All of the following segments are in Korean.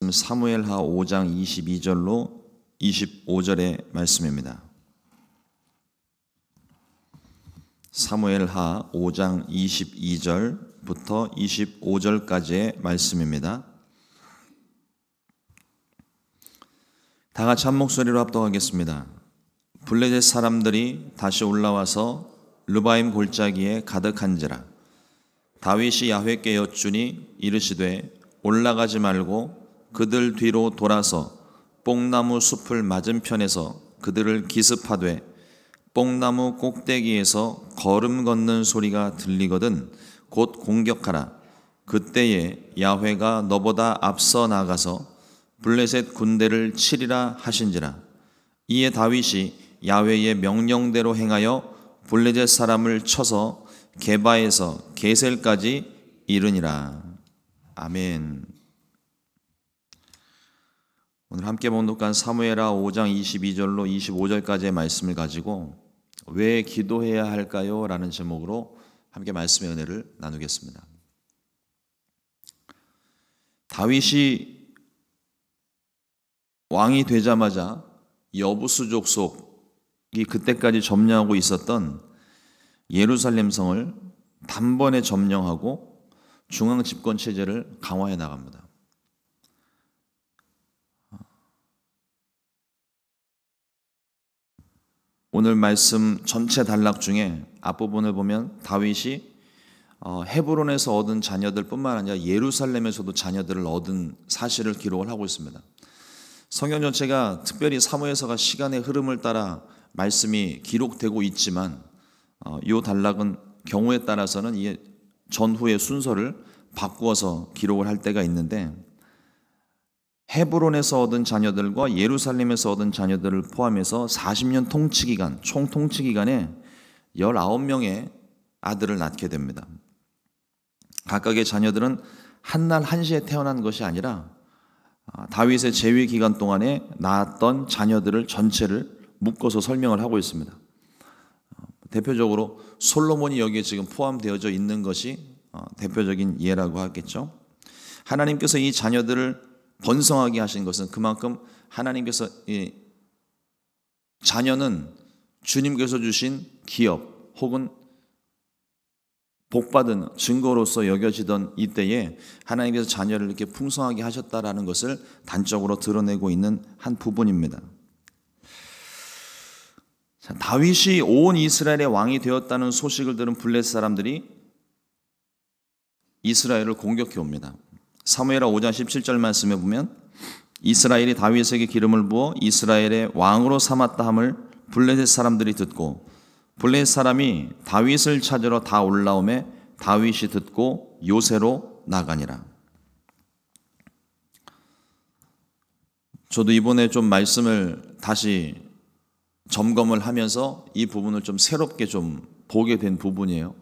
말씀 사무엘하 5장 22절로 25절의 말씀입니다. 사무엘하 5장 22절부터 25절까지의 말씀입니다. 다 같이 한 목소리로 합독하겠습니다. 블레셋 사람들이 다시 올라와서 르바임 골짜기에 가득한지라. 다윗이 야훼께 여쭈니 이르시되 올라가지 말고 그들 뒤로 돌아서 뽕나무 숲을 맞은편에서 그들을 기습하되 뽕나무 꼭대기에서 걸음 걷는 소리가 들리거든 곧 공격하라. 그때에 야훼가 너보다 앞서 나가서 블레셋 군대를 치리라 하신지라. 이에 다윗이 야훼의 명령대로 행하여 블레셋 사람을 쳐서 게바에서 게셀까지 이르니라. 아멘. 오늘 함께 봉독한 사무엘하 5장 22절로 25절까지의 말씀을 가지고 왜 기도해야 할까요? 라는 제목으로 함께 말씀의 은혜를 나누겠습니다. 다윗이 왕이 되자마자 여부수 족속이 그때까지 점령하고 있었던 예루살렘 성을 단번에 점령하고 중앙 집권 체제를 강화해 나갑니다. 오늘 말씀 전체 단락 중에 앞부분을 보면 다윗이 헤브론에서 얻은 자녀들 뿐만 아니라 예루살렘에서도 자녀들을 얻은 사실을 기록을 하고 있습니다. 성경 전체가 특별히 사무엘서가 시간의 흐름을 따라 말씀이 기록되고 있지만 이 단락은 경우에 따라서는 이 전후의 순서를 바꾸어서 기록을 할 때가 있는데 헤브론에서 얻은 자녀들과 예루살렘에서 얻은 자녀들을 포함해서 40년 통치기간, 총 통치기간에 19명의 아들을 낳게 됩니다. 각각의 자녀들은 한날 한시에 태어난 것이 아니라 다윗의 재위 기간 동안에 낳았던 자녀들을 전체를 묶어서 설명을 하고 있습니다. 대표적으로 솔로몬이 여기에 지금 포함되어져 있는 것이 대표적인 예라고 하겠죠. 하나님께서 이 자녀들을 번성하게 하신 것은 그만큼 하나님께서 이 자녀는 주님께서 주신 기업 혹은 복받은 증거로서 여겨지던 이때에 하나님께서 자녀를 이렇게 풍성하게 하셨다라는 것을 단적으로 드러내고 있는 한 부분입니다. 다윗이 온 이스라엘의 왕이 되었다는 소식을 들은 블레셋 사람들이 이스라엘을 공격해 옵니다. 사무엘하 5장 17절 말씀에 보면 이스라엘이 다윗에게 기름을 부어 이스라엘의 왕으로 삼았다 함을 블레셋 사람들이 듣고 블레셋 사람이 다윗을 찾으러 다 올라오매 다윗이 듣고 요새로 나가니라. 저도 이번에 좀 말씀을 다시 점검을 하면서 이 부분을 좀 새롭게 좀 보게 된 부분이에요.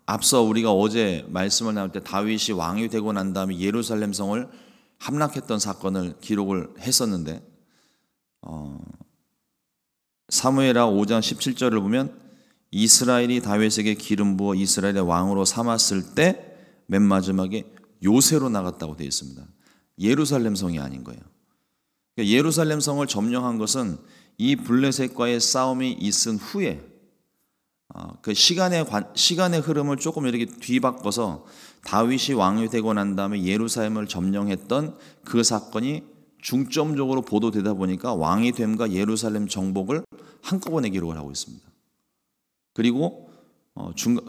앞서 우리가 어제 말씀을 나눌 때 다윗이 왕이 되고 난 다음에 예루살렘 성을 함락했던 사건을 기록을 했었는데 사무엘하 5장 17절을 보면 이스라엘이 다윗에게 기름 부어 이스라엘의 왕으로 삼았을 때 맨 마지막에 요새로 나갔다고 되어 있습니다. 예루살렘 성이 아닌 거예요. 그러니까 예루살렘 성을 점령한 것은 이 블레셋과의 싸움이 있은 후에 그 시간의 흐름을 조금 이렇게 뒤바꿔서 다윗이 왕이 되고 난 다음에 예루살렘을 점령했던 그 사건이 중점적으로 보도되다 보니까 왕이 됨과 예루살렘 정복을 한꺼번에 기록을 하고 있습니다. 그리고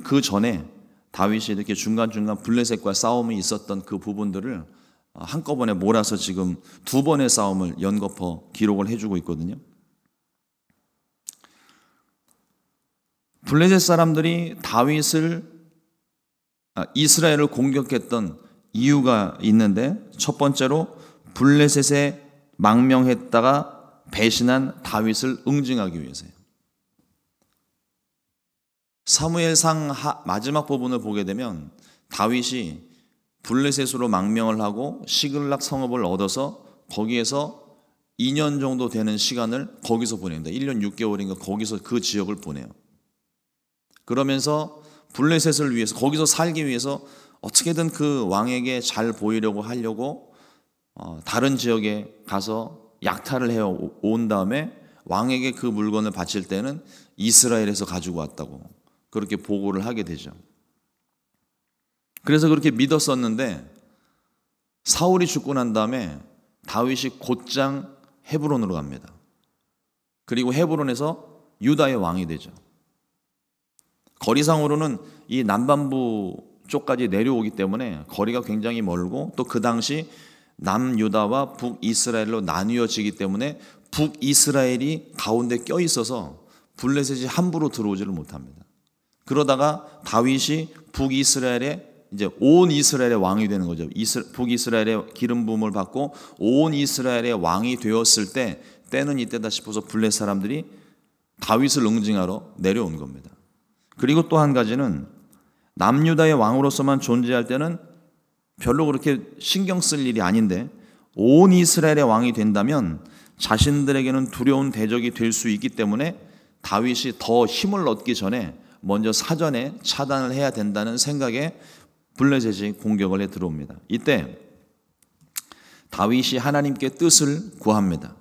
그 전에 다윗이 이렇게 중간중간 블레셋과 싸움이 있었던 그 부분들을 한꺼번에 몰아서 지금 두 번의 싸움을 연거푸 기록을 해주고 있거든요. 블레셋 사람들이 이스라엘을 공격했던 이유가 있는데 첫 번째로 블레셋에 망명했다가 배신한 다윗을 응징하기 위해서예요. 사무엘상 마지막 부분을 보게 되면 다윗이 블레셋으로 망명을 하고 시글락 성읍을 얻어서 거기에서 2년 정도 되는 시간을 거기서 보냅니다. 1년 6개월인가 거기서 그 지역을 보내요. 그러면서 블레셋을 위해서 거기서 살기 위해서 어떻게든 그 왕에게 잘 보이려고 하려고 다른 지역에 가서 약탈을 해 온 다음에 왕에게 그 물건을 바칠 때는 이스라엘에서 가지고 왔다고 그렇게 보고를 하게 되죠. 그래서 그렇게 믿었었는데 사울이 죽고 난 다음에 다윗이 곧장 헤브론으로 갑니다. 그리고 헤브론에서 유다의 왕이 되죠. 거리상으로는 이 남반부 쪽까지 내려오기 때문에 거리가 굉장히 멀고 또 그 당시 남유다와 북이스라엘로 나뉘어지기 때문에 북이스라엘이 가운데 껴 있어서 블레셋이 함부로 들어오지를 못합니다. 그러다가 다윗이 북이스라엘의 이제 온 이스라엘의 왕이 되는 거죠. 북이스라엘의 기름 부음을 받고 온 이스라엘의 왕이 되었을 때 때는 이때다 싶어서 블레셋 사람들이 다윗을 응징하러 내려온 겁니다. 그리고 또 한 가지는 남유다의 왕으로서만 존재할 때는 별로 그렇게 신경 쓸 일이 아닌데 온 이스라엘의 왕이 된다면 자신들에게는 두려운 대적이 될 수 있기 때문에 다윗이 더 힘을 얻기 전에 먼저 사전에 차단을 해야 된다는 생각에 블레셋이 공격을 해 들어옵니다. 이때 다윗이 하나님께 뜻을 구합니다.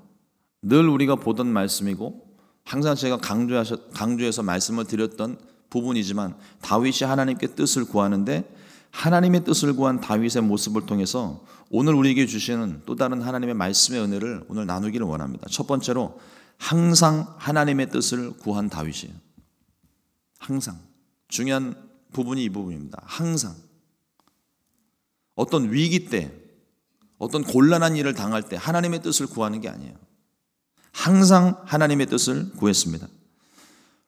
늘 우리가 보던 말씀이고 항상 제가 강조해서 말씀을 드렸던 부분이지만 다윗이 하나님께 뜻을 구하는데 하나님의 뜻을 구한 다윗의 모습을 통해서 오늘 우리에게 주시는 또 다른 하나님의 말씀의 은혜를 오늘 나누기를 원합니다. 첫 번째로 항상 하나님의 뜻을 구한 다윗이에요. 항상. 중요한 부분이 이 부분입니다. 항상. 어떤 위기 때, 어떤 곤란한 일을 당할 때 하나님의 뜻을 구하는 게 아니에요. 항상 하나님의 뜻을 구했습니다.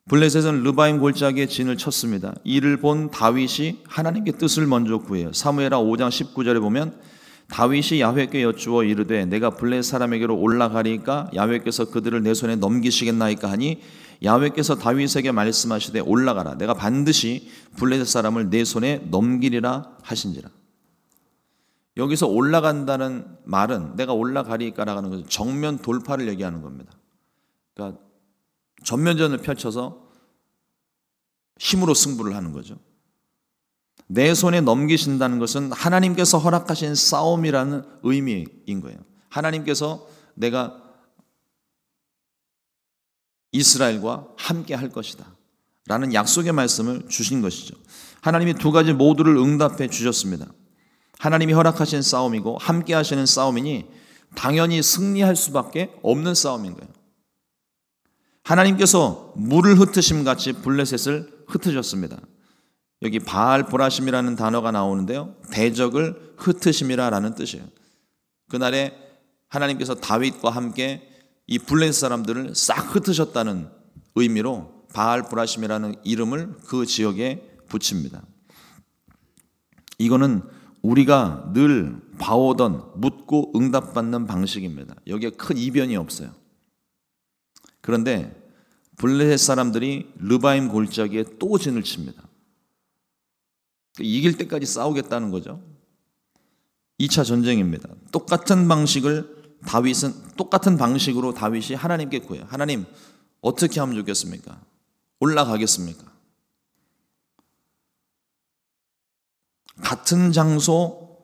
블레셋은 르바임 골짜기에 진을 쳤습니다. 이를 본 다윗이 하나님께 뜻을 먼저 구해요. 사무엘하 5장 19절에 보면 다윗이 야훼께 여쭈어 이르되 내가 블레셋 사람에게로 올라가리까 야훼께서 그들을 내 손에 넘기시겠나이까 하니 야훼께서 다윗에게 말씀하시되 올라가라 내가 반드시 블레셋 사람을 내 손에 넘기리라 하신지라. 여기서 올라간다는 말은 내가 올라가리까라는 것은 정면 돌파를 얘기하는 겁니다. 그러니까 전면전을 펼쳐서 힘으로 승부를 하는 거죠. 내 손에 넘기신다는 것은 하나님께서 허락하신 싸움이라는 의미인 거예요. 하나님께서 내가 이스라엘과 함께 할 것이다 라는 약속의 말씀을 주신 것이죠. 하나님이 두 가지 모두를 응답해 주셨습니다. 하나님이 허락하신 싸움이고 함께 하시는 싸움이니 당연히 승리할 수밖에 없는 싸움인 거예요. 하나님께서 물을 흩으심 같이 블레셋을 흩으셨습니다. 여기 바알 보라심이라는 단어가 나오는데요. 대적을 흩으심이라는 뜻이에요. 그날에 하나님께서 다윗과 함께 이 블레셋 사람들을 싹 흩으셨다는 의미로 바알 보라심이라는 이름을 그 지역에 붙입니다. 이거는 우리가 늘 봐오던 묻고 응답받는 방식입니다. 여기에 큰 이변이 없어요. 그런데 블레셋 사람들이 르바임 골짜기에 또 진을 칩니다. 이길 때까지 싸우겠다는 거죠. 2차 전쟁입니다. 똑같은 방식으로 다윗이 하나님께 구해요. 하나님 어떻게 하면 좋겠습니까? 올라가겠습니까? 같은 장소,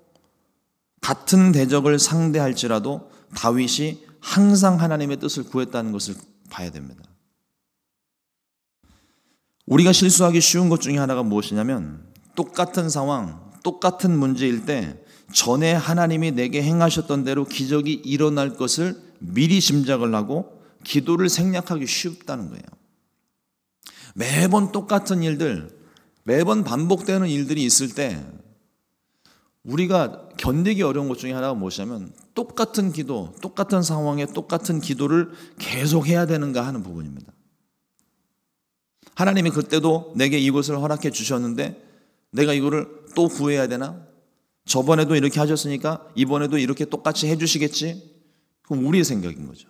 같은 대적을 상대할지라도 다윗이 항상 하나님의 뜻을 구했다는 것을 봐야 됩니다. 우리가 실수하기 쉬운 것 중에 하나가 무엇이냐면 똑같은 상황, 똑같은 문제일 때 전에 하나님이 내게 행하셨던 대로 기적이 일어날 것을 미리 짐작을 하고 기도를 생략하기 쉽다는 거예요. 매번 똑같은 일들, 매번 반복되는 일들이 있을 때 우리가 견디기 어려운 것 중에 하나가 무엇이냐면 똑같은 기도, 똑같은 상황에 똑같은 기도를 계속 해야 되는가 하는 부분입니다. 하나님이 그때도 내게 이것을 허락해 주셨는데 내가 이거를 또 구해야 되나? 저번에도 이렇게 하셨으니까 이번에도 이렇게 똑같이 해주시겠지? 그럼 우리의 생각인 거죠.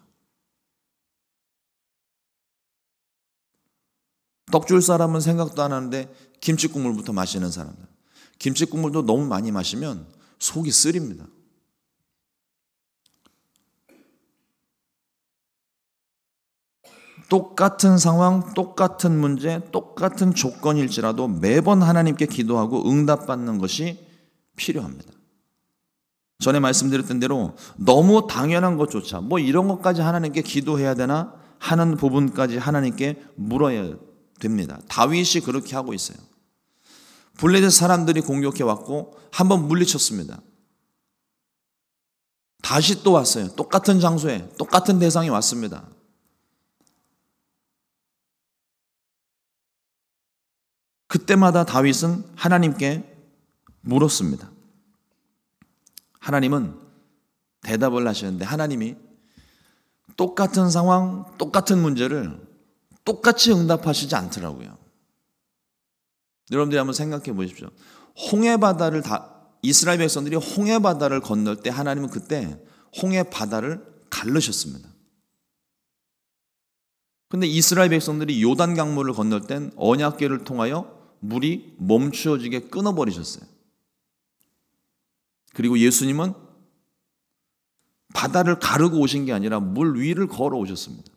떡 줄 사람은 생각도 안 하는데 김치국물부터 마시는 사람들. 김치국물도 너무 많이 마시면 속이 쓰립니다. 똑같은 상황, 똑같은 문제, 똑같은 조건일지라도 매번 하나님께 기도하고 응답받는 것이 필요합니다. 전에 말씀드렸던 대로 너무 당연한 것조차 뭐 이런 것까지 하나님께 기도해야 되나 하는 부분까지 하나님께 물어야 됩니다. 다윗이 그렇게 하고 있어요. 블레셋 사람들이 공격해 왔고 한번 물리쳤습니다. 다시 또 왔어요. 똑같은 장소에 똑같은 대상이 왔습니다. 그때마다 다윗은 하나님께 물었습니다. 하나님은 대답을 하시는데 하나님이 똑같은 상황, 똑같은 문제를 똑같이 응답하시지 않더라고요. 여러분들이 한번 생각해 보십시오. 홍해바다를 이스라엘 백성들이 홍해바다를 건널 때 하나님은 그때 홍해바다를 가르셨습니다. 그런데 이스라엘 백성들이 요단 강물을 건널 땐 언약궤를 통하여 물이 멈추어지게 끊어버리셨어요. 그리고 예수님은 바다를 가르고 오신 게 아니라 물 위를 걸어 오셨습니다.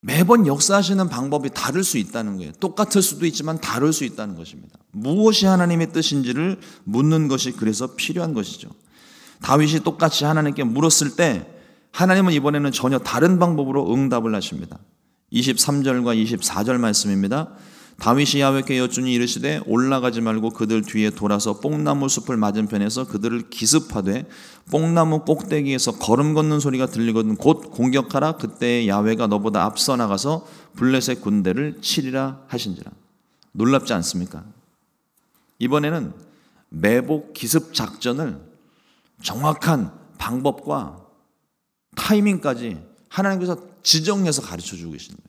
매번 역사하시는 방법이 다를 수 있다는 거예요. 똑같을 수도 있지만 다를 수 있다는 것입니다. 무엇이 하나님의 뜻인지를 묻는 것이 그래서 필요한 것이죠. 다윗이 똑같이 하나님께 물었을 때 하나님은 이번에는 전혀 다른 방법으로 응답을 하십니다. 23절과 24절 말씀입니다. 다윗이 야훼께 여쭈니 이르시되 올라가지 말고 그들 뒤에 돌아서 뽕나무 숲을 맞은편에서 그들을 기습하되 뽕나무 꼭대기에서 걸음 걷는 소리가 들리거든 곧 공격하라. 그때 야훼가 너보다 앞서 나가서 블레셋 군대를 치리라 하신지라. 놀랍지 않습니까? 이번에는 매복 기습 작전을 정확한 방법과 타이밍까지 하나님께서 지정해서 가르쳐주고 계십니다.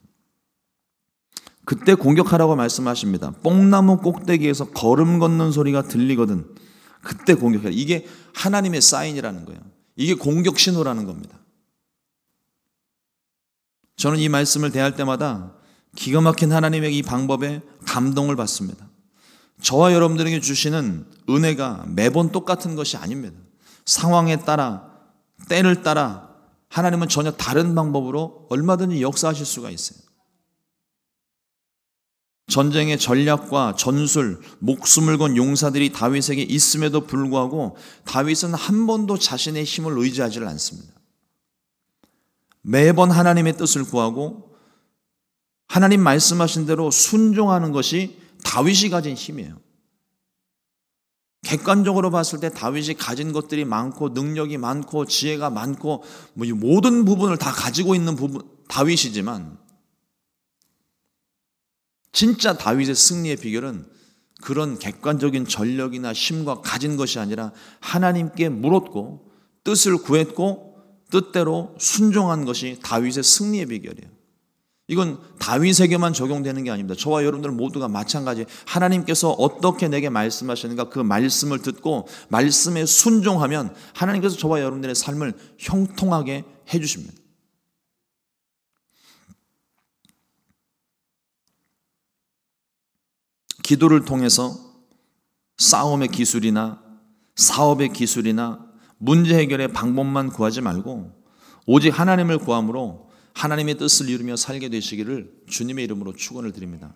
그때 공격하라고 말씀하십니다. 뽕나무 꼭대기에서 걸음 걷는 소리가 들리거든 그때 공격해라. 이게 하나님의 사인이라는 거예요. 이게 공격 신호라는 겁니다. 저는 이 말씀을 대할 때마다 기가 막힌 하나님의 이 방법에 감동을 받습니다. 저와 여러분들에게 주시는 은혜가 매번 똑같은 것이 아닙니다. 상황에 따라 때를 따라 하나님은 전혀 다른 방법으로 얼마든지 역사하실 수가 있어요. 전쟁의 전략과 전술, 목숨을 건 용사들이 다윗에게 있음에도 불구하고 다윗은 한 번도 자신의 힘을 의지하지 않습니다. 매번 하나님의 뜻을 구하고 하나님 말씀하신 대로 순종하는 것이 다윗이 가진 힘이에요. 객관적으로 봤을 때 다윗이 가진 것들이 많고 능력이 많고 지혜가 많고 뭐 이 모든 부분을 다 가지고 있는 다윗이지만 진짜 다윗의 승리의 비결은 그런 객관적인 전력이나 힘과 가진 것이 아니라 하나님께 물었고 뜻을 구했고 뜻대로 순종한 것이 다윗의 승리의 비결이에요. 이건 다윗에게만 적용되는 게 아닙니다. 저와 여러분들 모두가 마찬가지. 하나님께서 어떻게 내게 말씀하시는가 그 말씀을 듣고 말씀에 순종하면 하나님께서 저와 여러분들의 삶을 형통하게 해주십니다. 기도를 통해서 싸움의 기술이나 사업의 기술이나 문제 해결의 방법만 구하지 말고 오직 하나님을 구함으로 하나님의 뜻을 이루며 살게 되시기를 주님의 이름으로 축원을 드립니다.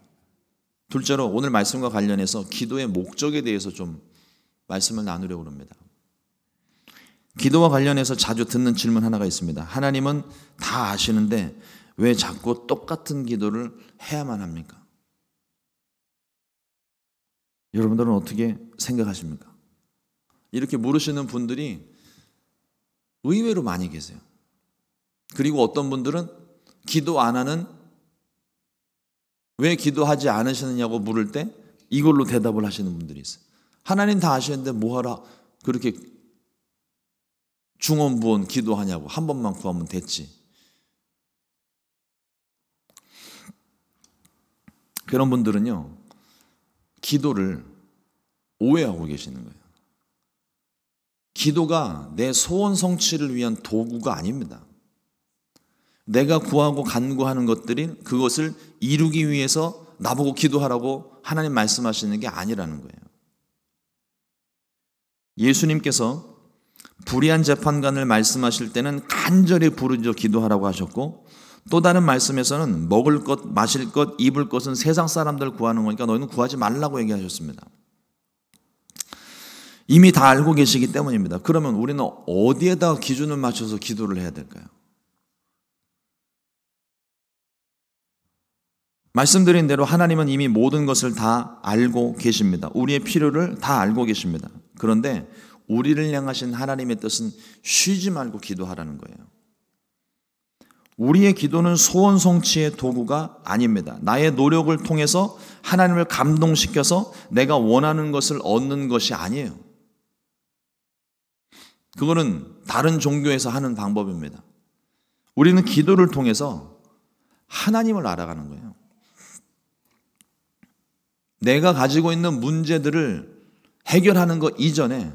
둘째로 오늘 말씀과 관련해서 기도의 목적에 대해서 좀 말씀을 나누려고 합니다. 기도와 관련해서 자주 듣는 질문 하나가 있습니다. 하나님은 다 아시는데 왜 자꾸 똑같은 기도를 해야만 합니까? 여러분들은 어떻게 생각하십니까? 이렇게 물으시는 분들이 의외로 많이 계세요. 그리고 어떤 분들은 기도 안 하는 왜 기도하지 않으시느냐고 물을 때 이걸로 대답을 하시는 분들이 있어요. 하나님 다 아시는데 뭐하라 그렇게 중언부언 기도하냐고 한 번만 구하면 됐지. 그런 분들은요 기도를 오해하고 계시는 거예요. 기도가 내 소원 성취를 위한 도구가 아닙니다. 내가 구하고 간구하는 것들이 그것을 이루기 위해서 나보고 기도하라고 하나님 말씀하시는 게 아니라는 거예요. 예수님께서 불의한 재판관을 말씀하실 때는 간절히 부르짖어 기도하라고 하셨고 또 다른 말씀에서는 먹을 것, 마실 것, 입을 것은 세상 사람들 구하는 거니까 너희는 구하지 말라고 얘기하셨습니다. 이미 다 알고 계시기 때문입니다. 그러면 우리는 어디에다 기준을 맞춰서 기도를 해야 될까요? 말씀드린 대로 하나님은 이미 모든 것을 다 알고 계십니다. 우리의 필요를 다 알고 계십니다. 그런데 우리를 향하신 하나님의 뜻은 쉬지 말고 기도하라는 거예요. 우리의 기도는 소원 성취의 도구가 아닙니다. 나의 노력을 통해서 하나님을 감동시켜서 내가 원하는 것을 얻는 것이 아니에요. 그거는 다른 종교에서 하는 방법입니다. 우리는 기도를 통해서 하나님을 알아가는 거예요. 내가 가지고 있는 문제들을 해결하는 것 이전에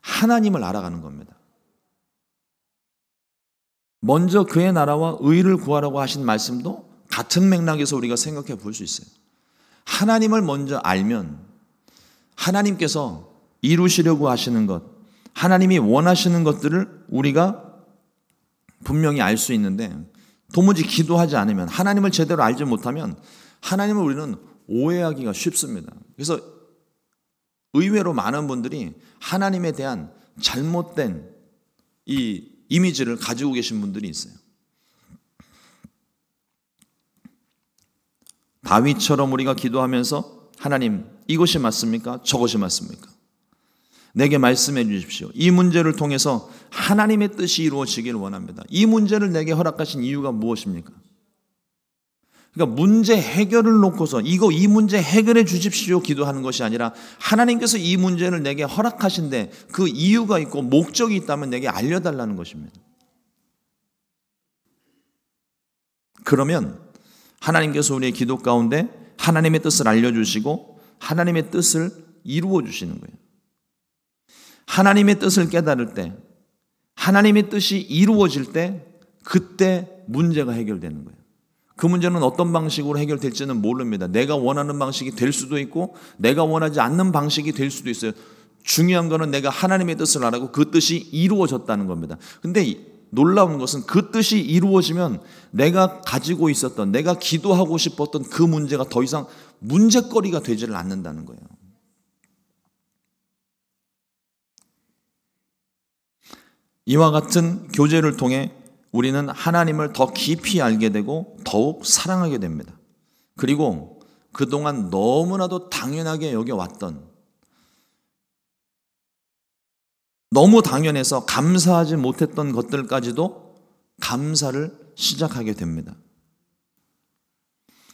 하나님을 알아가는 겁니다. 먼저 그의 나라와 의를 구하라고 하신 말씀도 같은 맥락에서 우리가 생각해 볼 수 있어요. 하나님을 먼저 알면 하나님께서 이루시려고 하시는 것, 하나님이 원하시는 것들을 우리가 분명히 알 수 있는데, 도무지 기도하지 않으면, 하나님을 제대로 알지 못하면 하나님을 우리는 오해하기가 쉽습니다. 그래서 의외로 많은 분들이 하나님에 대한 잘못된 이 이미지를 가지고 계신 분들이 있어요. 다윗처럼 우리가 기도하면서 하나님, 이것이 맞습니까? 저것이 맞습니까? 내게 말씀해 주십시오. 이 문제를 통해서 하나님의 뜻이 이루어지길 원합니다. 이 문제를 내게 허락하신 이유가 무엇입니까? 그러니까 문제 해결을 놓고서 이 문제 해결해 주십시오 기도하는 것이 아니라, 하나님께서 이 문제를 내게 허락하신데 그 이유가 있고 목적이 있다면 내게 알려달라는 것입니다. 그러면 하나님께서 우리의 기도 가운데 하나님의 뜻을 알려주시고 하나님의 뜻을 이루어 주시는 거예요. 하나님의 뜻을 깨달을 때, 하나님의 뜻이 이루어질 때, 그때 문제가 해결되는 거예요. 그 문제는 어떤 방식으로 해결될지는 모릅니다. 내가 원하는 방식이 될 수도 있고 내가 원하지 않는 방식이 될 수도 있어요. 중요한 거는 내가 하나님의 뜻을 알고 그 뜻이 이루어졌다는 겁니다. 근데 놀라운 것은 그 뜻이 이루어지면 내가 가지고 있었던, 내가 기도하고 싶었던 그 문제가 더 이상 문제거리가 되지를 않는다는 거예요. 이와 같은 교제를 통해 우리는 하나님을 더 깊이 알게 되고 더욱 사랑하게 됩니다. 그리고 그동안 너무나도 당연하게 여겨왔던, 너무 당연해서 감사하지 못했던 것들까지도 감사를 시작하게 됩니다.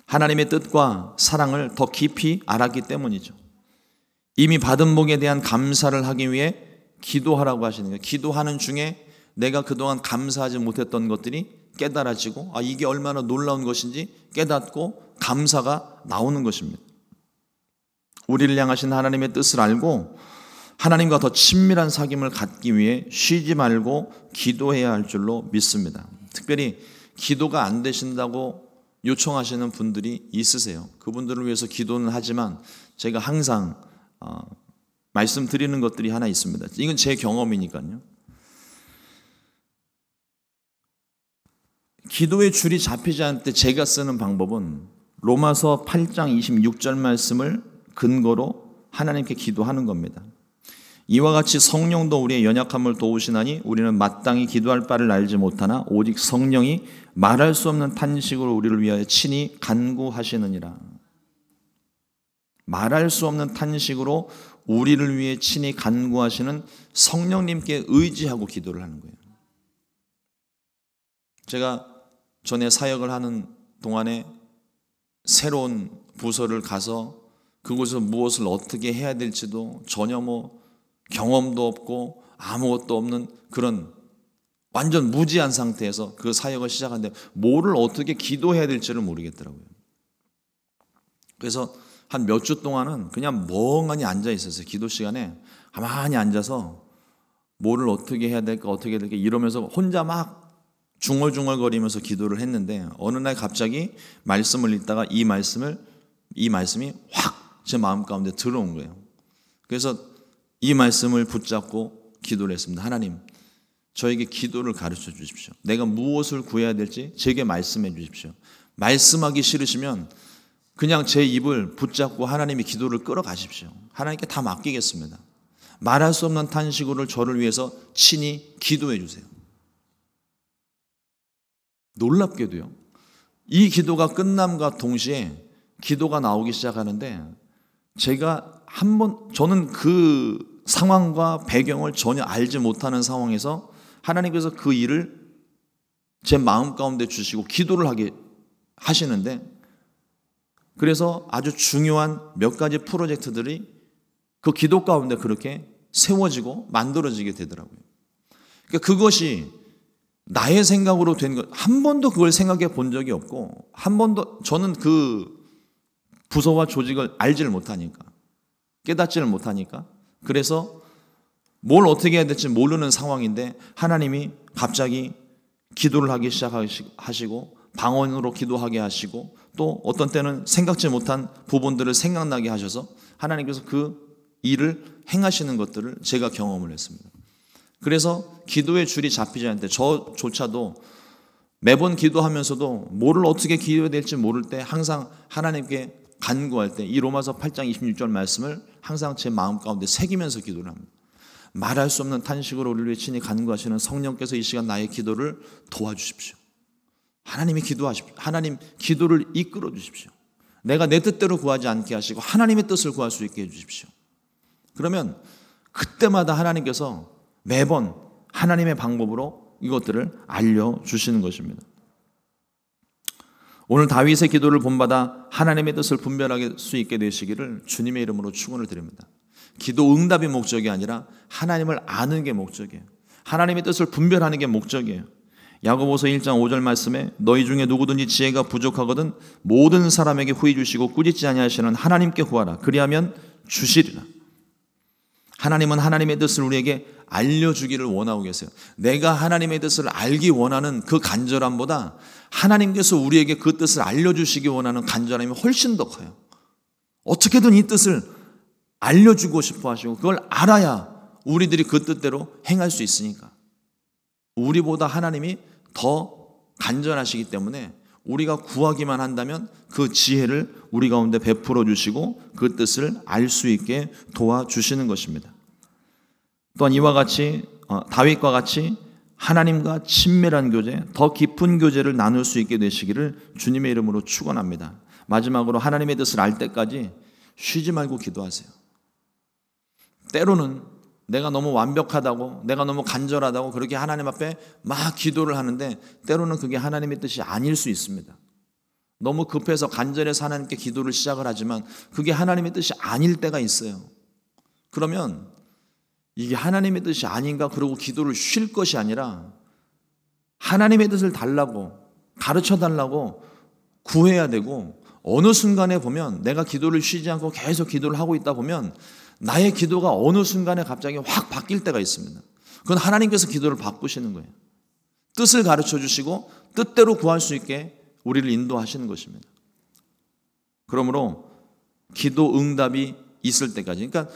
하나님의 뜻과 사랑을 더 깊이 알았기 때문이죠. 이미 받은 복에 대한 감사를 하기 위해 기도하라고 하시는 거예요. 기도하는 중에 내가 그동안 감사하지 못했던 것들이 깨달아지고, 이게 얼마나 놀라운 것인지 깨닫고 감사가 나오는 것입니다. 우리를 향하신 하나님의 뜻을 알고 하나님과 더 친밀한 사귐을 갖기 위해 쉬지 말고 기도해야 할 줄로 믿습니다. 특별히 기도가 안 되신다고 요청하시는 분들이 있으세요. 그분들을 위해서 기도는 하지만 제가 항상 말씀드리는 것들이 하나 있습니다. 이건 제 경험이니까요. 기도의 줄이 잡히지 않을 때 제가 쓰는 방법은 로마서 8장 26절 말씀을 근거로 하나님께 기도하는 겁니다. 이와 같이 성령도 우리의 연약함을 도우시나니 우리는 마땅히 기도할 바를 알지 못하나 오직 성령이 말할 수 없는 탄식으로 우리를 위하여 친히 간구하시느니라. 말할 수 없는 탄식으로 우리를 위해 친히 간구하시는 성령님께 의지하고 기도를 하는 거예요. 제가 전에 사역을 하는 동안에 새로운 부서를 가서 그곳에서 무엇을 어떻게 해야 될지도 전혀 경험도 없고 아무것도 없는 그런 완전 무지한 상태에서 그 사역을 시작하는데 뭐를 어떻게 기도해야 될지를 모르겠더라고요. 그래서 한 몇 주 동안은 그냥 멍하니 앉아 있었어요. 기도 시간에 가만히 앉아서 뭐를 어떻게 해야 될까 이러면서 혼자 막 중얼중얼거리면서 기도를 했는데, 어느 날 갑자기 말씀을 읽다가 이 말씀이 확 제 마음 가운데 들어온 거예요. 그래서 이 말씀을 붙잡고 기도를 했습니다. 하나님, 저에게 기도를 가르쳐 주십시오. 내가 무엇을 구해야 될지 제게 말씀해 주십시오. 말씀하기 싫으시면 그냥 제 입을 붙잡고 하나님이 기도를 끌어가십시오. 하나님께 다 맡기겠습니다. 말할 수 없는 탄식으로 저를 위해서 친히 기도해 주세요. 놀랍게도요, 이 기도가 끝남과 동시에 기도가 나오기 시작하는데, 제가 저는 그 상황과 배경을 전혀 알지 못하는 상황에서 하나님께서 그 일을 제 마음 가운데 주시고 기도를 하게 하시는데, 그래서 아주 중요한 몇 가지 프로젝트들이 그 기도 가운데 그렇게 세워지고 만들어지게 되더라고요. 그러니까 그것이 나의 생각으로 된 것, 한 번도 그걸 생각해 본 적이 없고, 한 번도 저는 그 부서와 조직을 알지를 못하니까, 깨닫지를 못하니까, 그래서 뭘 어떻게 해야 될지 모르는 상황인데 하나님이 갑자기 기도를 하기 시작하시고 방언으로 기도하게 하시고, 또 어떤 때는 생각지 못한 부분들을 생각나게 하셔서 하나님께서 그 일을 행하시는 것들을 제가 경험을 했습니다. 그래서 기도의 줄이 잡히지 않을 때, 저조차도 매번 기도하면서도 뭐를 어떻게 기도해야 될지 모를 때 항상 하나님께 간구할 때 이 로마서 8장 26절 말씀을 항상 제 마음 가운데 새기면서 기도를 합니다. 말할 수 없는 탄식으로 우리를 친히 간구하시는 성령께서 이 시간 나의 기도를 도와주십시오. 하나님이 기도하십시오. 하나님 기도를 이끌어 주십시오. 내가 내 뜻대로 구하지 않게 하시고 하나님의 뜻을 구할 수 있게 해주십시오. 그러면 그때마다 하나님께서 매번 하나님의 방법으로 이것들을 알려주시는 것입니다. 오늘 다윗의 기도를 본받아 하나님의 뜻을 분별할 수 있게 되시기를 주님의 이름으로 축원을 드립니다. 기도 응답이 목적이 아니라 하나님을 아는 게 목적이에요. 하나님의 뜻을 분별하는 게 목적이에요. 야고보서 1장 5절 말씀에 너희 중에 누구든지 지혜가 부족하거든 모든 사람에게 후히 주시고 꾸짖지 아니하시는 하나님께 구하라. 그리하면 주시리라. 하나님은 하나님의 뜻을 우리에게 알려주기를 원하고 계세요. 내가 하나님의 뜻을 알기 원하는 그 간절함보다 하나님께서 우리에게 그 뜻을 알려주시기 원하는 간절함이 훨씬 더 커요. 어떻게든 이 뜻을 알려주고 싶어 하시고 그걸 알아야 우리들이 그 뜻대로 행할 수 있으니까. 우리보다 하나님이 더 간절하시기 때문에 우리가 구하기만 한다면 그 지혜를 우리 가운데 베풀어 주시고 그 뜻을 알 수 있게 도와주시는 것입니다. 또한 이와 같이 다윗과 같이 하나님과 친밀한 교제, 더 깊은 교제를 나눌 수 있게 되시기를 주님의 이름으로 축원합니다. 마지막으로 하나님의 뜻을 알 때까지 쉬지 말고 기도하세요. 때로는 내가 너무 완벽하다고, 내가 너무 간절하다고 그렇게 하나님 앞에 막 기도를 하는데 때로는 그게 하나님의 뜻이 아닐 수 있습니다. 너무 급해서 간절해서 하나님께 기도를 시작을 하지만 그게 하나님의 뜻이 아닐 때가 있어요. 그러면 이게 하나님의 뜻이 아닌가 그러고 기도를 쉴 것이 아니라 하나님의 뜻을 달라고, 가르쳐 달라고 구해야 되고, 어느 순간에 보면 내가 기도를 쉬지 않고 계속 기도를 하고 있다 보면 나의 기도가 어느 순간에 갑자기 확 바뀔 때가 있습니다. 그건 하나님께서 기도를 바꾸시는 거예요. 뜻을 가르쳐 주시고 뜻대로 구할 수 있게 우리를 인도하시는 것입니다. 그러므로 기도 응답이 있을 때까지, 그러니까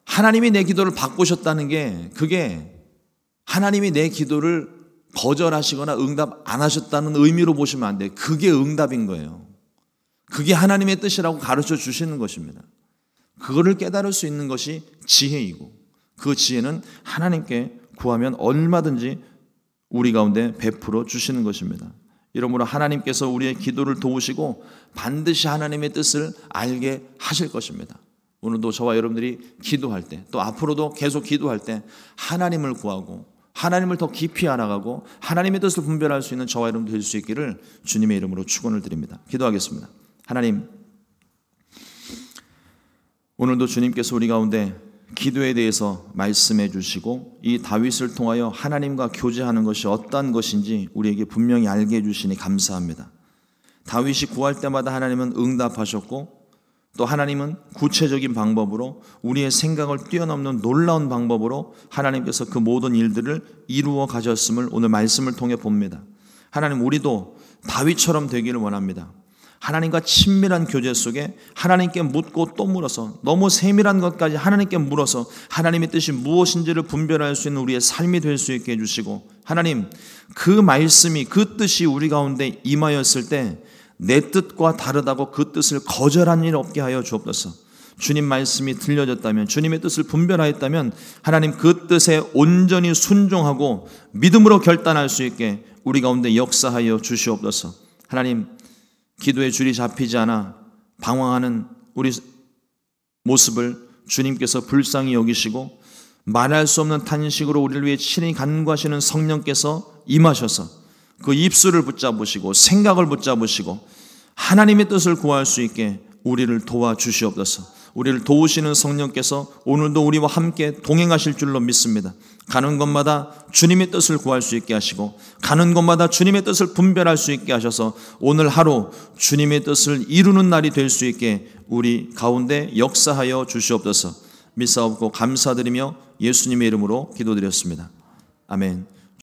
하나님이 내 기도를 바꾸셨다는 게 그게 하나님이 내 기도를 거절하시거나 응답 안 하셨다는 의미로 보시면 안 돼요. 그게 응답인 거예요. 그게 하나님의 뜻이라고 가르쳐 주시는 것입니다. 그거를 깨달을 수 있는 것이 지혜이고, 그 지혜는 하나님께 구하면 얼마든지 우리 가운데 베풀어 주시는 것입니다. 이러므로 하나님께서 우리의 기도를 도우시고 반드시 하나님의 뜻을 알게 하실 것입니다. 오늘도 저와 여러분들이 기도할 때, 또 앞으로도 계속 기도할 때 하나님을 구하고 하나님을 더 깊이 알아가고 하나님의 뜻을 분별할 수 있는 저와 여러분 될 수 있기를 주님의 이름으로 축원을 드립니다. 기도하겠습니다. 하나님, 오늘도 주님께서 우리 가운데 기도에 대해서 말씀해 주시고 이 다윗을 통하여 하나님과 교제하는 것이 어떠한 것인지 우리에게 분명히 알게 해주시니 감사합니다. 다윗이 구할 때마다 하나님은 응답하셨고 또 하나님은 구체적인 방법으로 우리의 생각을 뛰어넘는 놀라운 방법으로 하나님께서 그 모든 일들을 이루어 가셨음을 오늘 말씀을 통해 봅니다. 하나님, 우리도 다윗처럼 되기를 원합니다. 하나님과 친밀한 교제 속에 하나님께 묻고 또 물어서, 너무 세밀한 것까지 하나님께 물어서 하나님의 뜻이 무엇인지를 분별할 수 있는 우리의 삶이 될 수 있게 해주시고, 하나님, 그 말씀이, 그 뜻이 우리 가운데 임하였을 때 내 뜻과 다르다고 그 뜻을 거절한 일 없게 하여 주옵소서. 주님 말씀이 들려졌다면, 주님의 뜻을 분별하였다면 하나님 그 뜻에 온전히 순종하고 믿음으로 결단할 수 있게 우리 가운데 역사하여 주시옵소서. 하나님, 기도의 줄이 잡히지 않아 방황하는 우리 모습을 주님께서 불쌍히 여기시고 말할 수 없는 탄식으로 우리를 위해 친히 간구하시는 성령께서 임하셔서 그 입술을 붙잡으시고 생각을 붙잡으시고 하나님의 뜻을 구할 수 있게 우리를 도와주시옵소서. 우리를 도우시는 성령께서 오늘도 우리와 함께 동행하실 줄로 믿습니다. 가는 곳마다 주님의 뜻을 구할 수 있게 하시고 가는 곳마다 주님의 뜻을 분별할 수 있게 하셔서 오늘 하루 주님의 뜻을 이루는 날이 될 수 있게 우리 가운데 역사하여 주시옵소서. 믿사옵고 감사드리며 예수님의 이름으로 기도드렸습니다. 아멘.